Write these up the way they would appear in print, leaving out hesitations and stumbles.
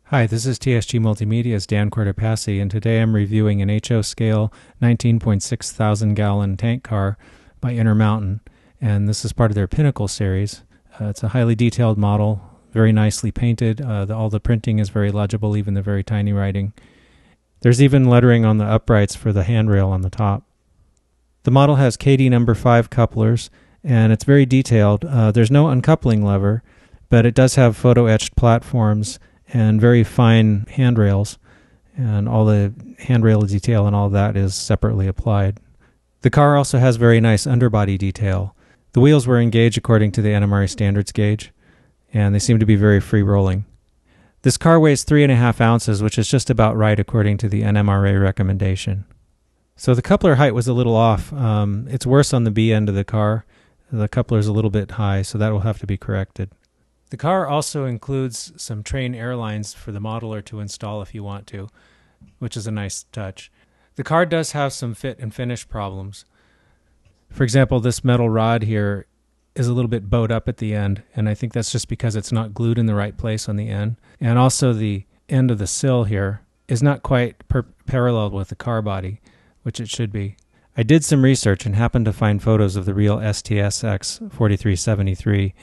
Hi, this is TSG Multimedia's Dan Cortopassi, and today I'm reviewing an HO scale 19.6 thousand gallon tank car by InterMountain, and this is part of their Pinnacle series. It's a highly detailed model, very nicely painted. All the printing is very legible, even the very tiny writing. There's even lettering on the uprights for the handrail on the top. The model has KD number 5 couplers, and it's very detailed. There's no uncoupling lever, but it does have photo-etched platforms and very fine handrails, and all the handrail detail and all that is separately applied. The car also has very nice underbody detail. The wheels were engaged according to the NMRA standards gauge, and they seem to be very free-rolling. This car weighs 3.5 ounces, which is just about right according to the NMRA recommendation. So the coupler height was a little off. It's worse on the B end of the car. The coupler is a little bit high, so that will have to be corrected. The car also includes some Train airlines for the modeler to install if you want to, which is a nice touch. The car does have some fit and finish problems. For example, this metal rod here is a little bit bowed up at the end, and I think that's just because it's not glued in the right place on the end. And also the end of the sill here is not quite parallel with the car body, which it should be. I did some research and happened to find photos of the real STSX 4373.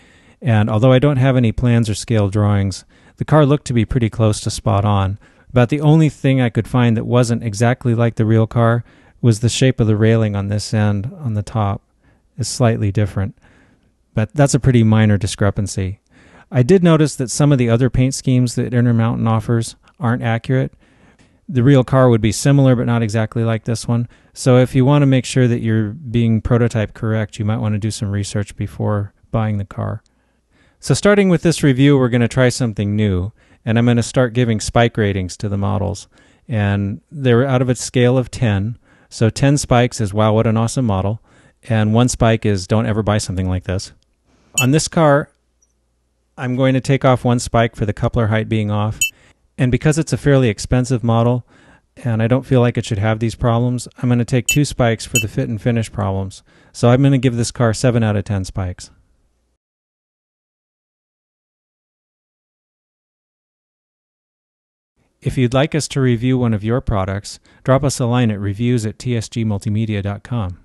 And although I don't have any plans or scale drawings, the car looked to be pretty close to spot on. About the only thing I could find that wasn't exactly like the real car was the shape of the railing on this end on the top is slightly different. But that's a pretty minor discrepancy. I did notice that some of the other paint schemes that InterMountain offers aren't accurate. The real car would be similar but not exactly like this one. So if you want to make sure that you're being prototype correct, you might want to do some research before buying the car. So starting with this review, we're going to try something new, and I'm going to start giving spike ratings to the models. And they're out of a scale of 10. So 10 spikes is, wow, what an awesome model. And 1 spike is, don't ever buy something like this. On this car, I'm going to take off 1 spike for the coupler height being off. And because it's a fairly expensive model, and I don't feel like it should have these problems, I'm going to take 2 spikes for the fit and finish problems. So I'm going to give this car 7 out of 10 spikes. If you'd like us to review one of your products, drop us a line at reviews@tsgmultimedia.com.